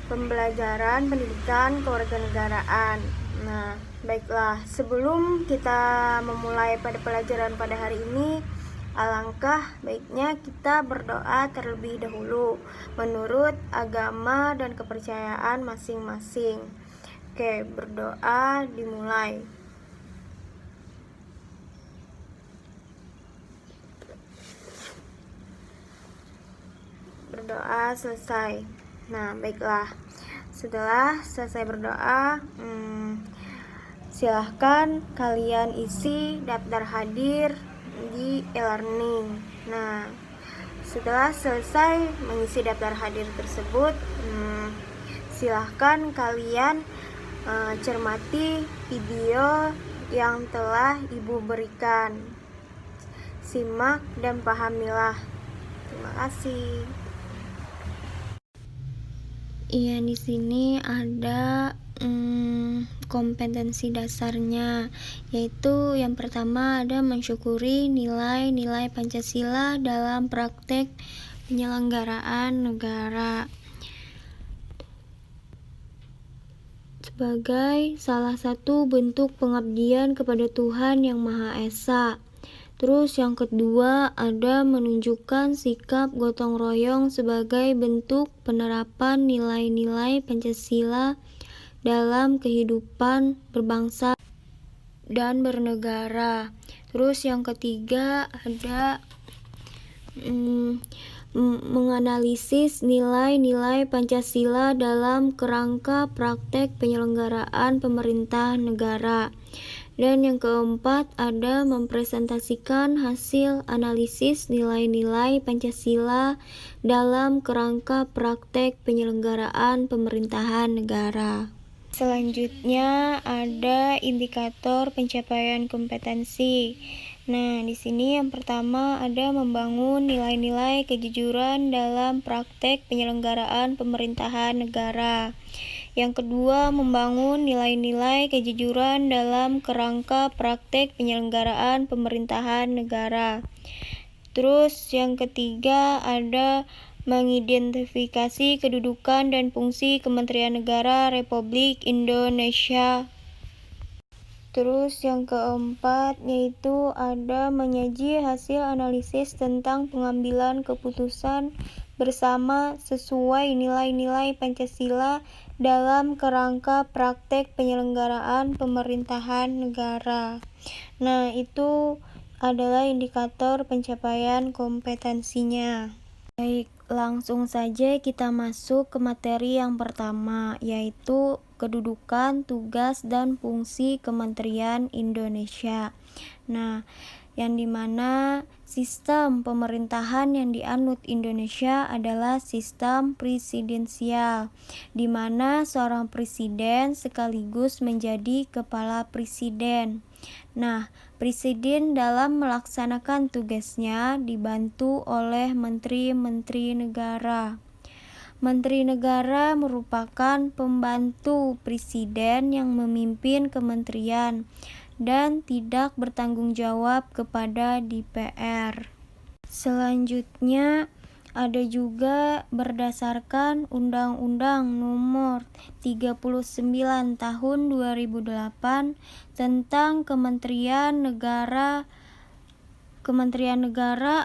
pembelajaran pendidikan kewarganegaraan. Nah, baiklah, sebelum kita memulai pada pelajaran pada hari ini, alangkah baiknya kita berdoa terlebih dahulu menurut agama dan kepercayaan masing-masing. Oke, berdoa dimulai. Berdoa selesai. Nah, baiklah. Setelah selesai berdoa, silahkan kalian isi daftar hadir di e-learning. Nah, setelah selesai mengisi daftar hadir tersebut, silahkan kalian cermati video yang telah Ibu berikan. Simak dan pahamilah. Terima kasih. Iya, di sini ada kompetensi dasarnya, yaitu yang pertama ada mensyukuri nilai-nilai Pancasila dalam praktek penyelenggaraan negara sebagai salah satu bentuk pengabdian kepada Tuhan Yang Maha Esa. Terus yang kedua ada menunjukkan sikap gotong royong sebagai bentuk penerapan nilai-nilai Pancasila dalam kehidupan berbangsa dan bernegara. Terus yang ketiga ada menganalisis nilai-nilai Pancasila dalam kerangka praktek penyelenggaraan pemerintah negara. Dan yang keempat ada mempresentasikan hasil analisis nilai-nilai Pancasila dalam kerangka praktek penyelenggaraan pemerintahan negara. Selanjutnya ada indikator pencapaian kompetensi. Nah, di sini yang pertama ada membangun nilai-nilai kejujuran dalam praktek penyelenggaraan pemerintahan negara. Yang kedua, membangun nilai-nilai kejujuran dalam kerangka praktek penyelenggaraan pemerintahan negara. Terus yang ketiga ada mengidentifikasi kedudukan dan fungsi Kementerian Negara Republik Indonesia. Terus yang keempat yaitu ada menyaji hasil analisis tentang pengambilan keputusan bersama sesuai nilai-nilai Pancasila dalam kerangka praktek penyelenggaraan pemerintahan negara. Nah, itu adalah indikator pencapaian kompetensinya. Baik, langsung saja kita masuk ke materi yang pertama, yaitu kedudukan, tugas, dan fungsi Kementerian Indonesia. Nah, yang dimana sistem pemerintahan yang dianut Indonesia adalah sistem presidensial, dimana seorang presiden sekaligus menjadi kepala presiden. Nah, presiden dalam melaksanakan tugasnya dibantu oleh menteri-menteri negara. Menteri negara merupakan pembantu presiden yang memimpin kementerian dan tidak bertanggung jawab kepada DPR. Selanjutnya ada juga berdasarkan Undang-Undang Nomor 39 Tahun 2008 tentang Kementerian Negara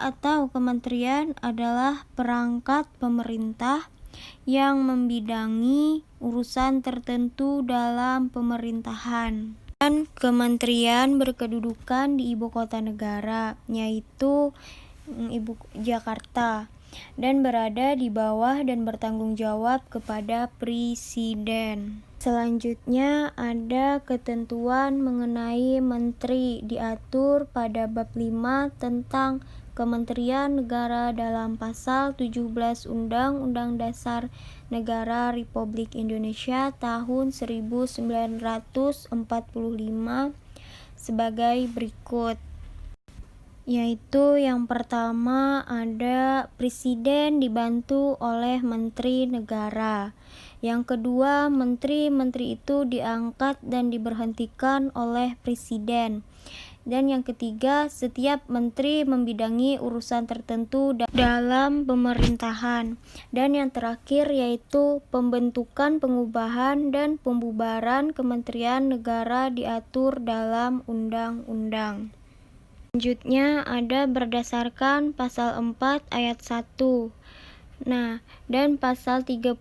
atau kementerian adalah perangkat pemerintah yang membidangi urusan tertentu dalam pemerintahan. Dan kementerian berkedudukan di ibu kota negara, yaitu Ibu Jakarta, dan berada di bawah dan bertanggung jawab kepada presiden. Selanjutnya ada ketentuan mengenai menteri diatur pada bab 5 tentang Kementerian Negara dalam pasal 17 Undang-Undang Dasar Negara Republik Indonesia tahun 1945 sebagai berikut. Yaitu yang pertama ada presiden dibantu oleh menteri negara. Yang kedua, menteri-menteri itu diangkat dan diberhentikan oleh presiden. Dan yang ketiga, setiap menteri membidangi urusan tertentu dalam pemerintahan. Dan yang terakhir yaitu pembentukan, pengubahan, dan pembubaran kementerian negara diatur dalam undang-undang. Selanjutnya ada berdasarkan pasal 4 ayat 1. Nah, dan pasal 31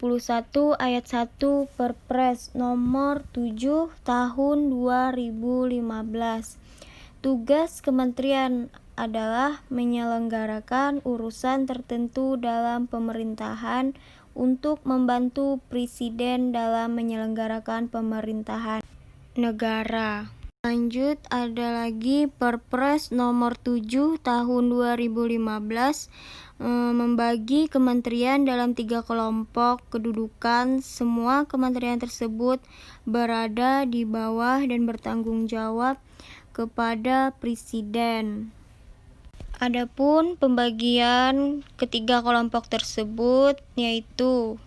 ayat 1 Perpres nomor 7 tahun 2015. Tugas kementerian adalah menyelenggarakan urusan tertentu dalam pemerintahan untuk membantu presiden dalam menyelenggarakan pemerintahan negara. Lanjut, ada lagi Perpres nomor 7 tahun 2015 membagi kementerian dalam 3 kelompok kedudukan. Semua kementerian tersebut berada di bawah dan bertanggung jawab kepada presiden. Adapun pembagian ketiga kelompok tersebut yaitu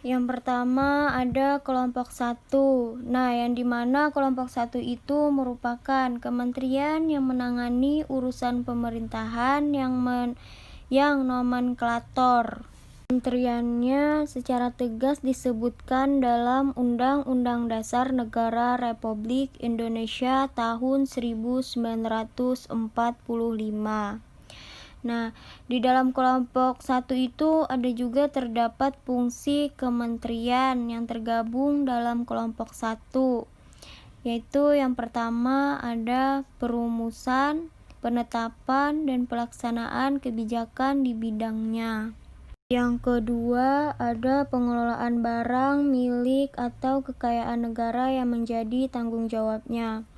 yang pertama ada kelompok 1. Nah, yang dimana kelompok 1 itu merupakan kementerian yang menangani urusan pemerintahan yang nomenklatur. Kementeriannya secara tegas disebutkan dalam Undang-Undang Dasar Negara Republik Indonesia tahun 1945. Nah, di dalam kelompok 1 itu ada juga terdapat fungsi kementerian yang tergabung dalam kelompok 1, yaitu yang pertama ada perumusan, penetapan, dan pelaksanaan kebijakan di bidangnya. Yang kedua ada pengelolaan barang, milik, atau kekayaan negara yang menjadi tanggung jawabnya.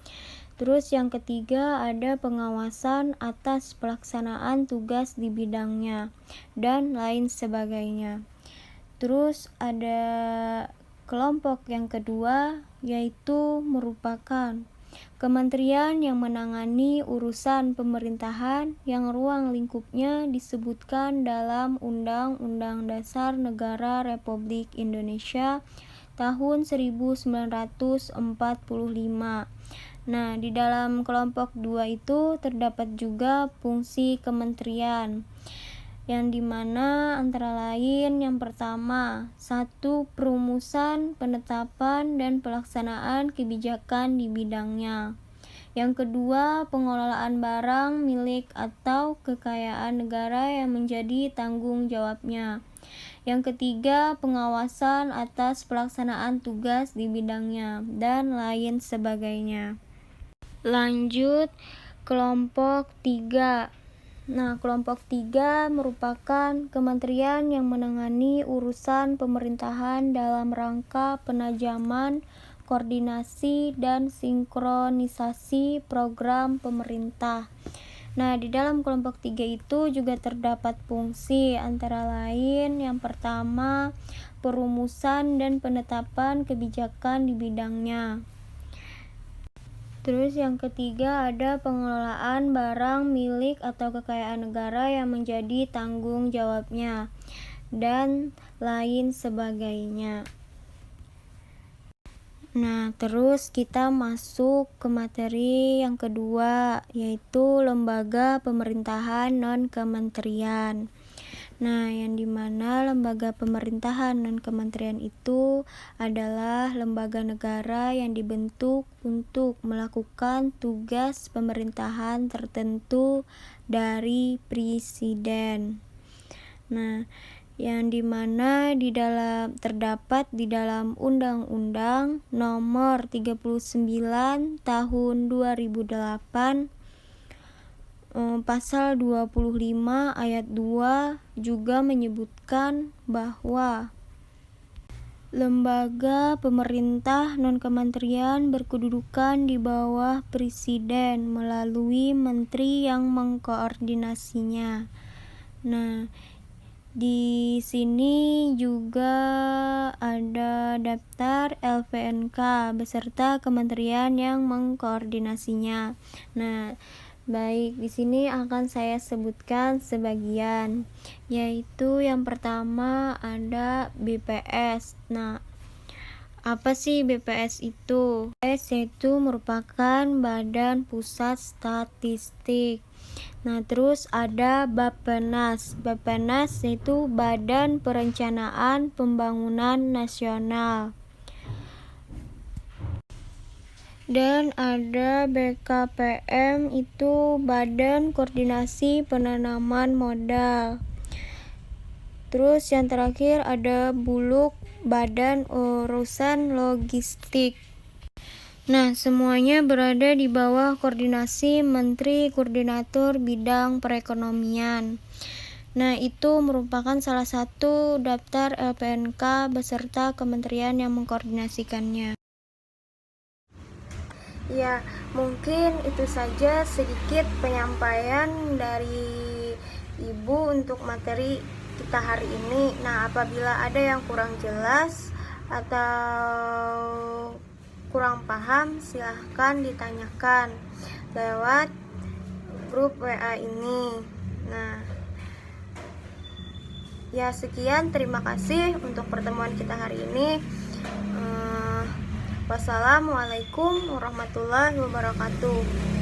Terus yang ketiga ada pengawasan atas pelaksanaan tugas di bidangnya dan lain sebagainya. Terus ada kelompok yang kedua yaitu merupakan kementerian yang menangani urusan pemerintahan yang ruang lingkupnya disebutkan dalam Undang-Undang Dasar Negara Republik Indonesia tahun 1945. Nah, di dalam kelompok 2 itu terdapat juga fungsi kementerian, yang dimana antara lain yang pertama, 1. Perumusan, penetapan, dan pelaksanaan kebijakan di bidangnya. Yang kedua, pengelolaan barang, milik, atau kekayaan negara yang menjadi tanggung jawabnya. Yang ketiga, pengawasan atas pelaksanaan tugas di bidangnya, dan lain sebagainya. Lanjut, kelompok 3. Nah, kelompok 3 merupakan kementerian yang menangani urusan pemerintahan dalam rangka penajaman, koordinasi, dan sinkronisasi program pemerintah. Nah, di dalam kelompok 3 itu juga terdapat fungsi antara lain yang pertama, perumusan dan penetapan kebijakan di bidangnya. Terus yang ketiga ada pengelolaan barang, milik, atau kekayaan negara yang menjadi tanggung jawabnya, dan lain sebagainya. Nah, terus kita masuk ke materi yang kedua, yaitu lembaga pemerintahan non-kementerian. Nah, yang dimana lembaga pemerintahan non-kementerian itu adalah lembaga negara yang dibentuk untuk melakukan tugas pemerintahan tertentu dari presiden. Nah, yang dimana terdapat di dalam Undang-Undang Nomor 39 Tahun 2008 Pasal 25 ayat 2 juga menyebutkan bahwa lembaga pemerintah non-kementerian berkedudukan di bawah presiden melalui menteri yang mengkoordinasinya. Nah, di sini juga ada daftar LPNK beserta kementerian yang mengkoordinasinya. Nah, baik, di sini akan saya sebutkan sebagian, yaitu yang pertama ada BPS. Nah, Apa sih BPS itu? BPS itu merupakan Badan Pusat Statistik. Nah, terus ada Bappenas. Bappenas itu Badan Perencanaan Pembangunan Nasional. Dan ada BKPM itu Badan Koordinasi Penanaman Modal. Terus yang terakhir ada Bulog, Badan Urusan Logistik. Nah, semuanya berada di bawah koordinasi Menteri Koordinator Bidang Perekonomian. Nah, itu merupakan salah satu daftar LPNK beserta kementerian yang mengkoordinasikannya. Ya, mungkin itu saja sedikit penyampaian dari Ibu untuk materi kita hari ini. Nah, apabila ada yang kurang jelas atau kurang paham, silahkan ditanyakan lewat grup WA ini. Nah, ya sekian, terima kasih untuk pertemuan kita hari ini. Wassalamualaikum warahmatullahi wabarakatuh.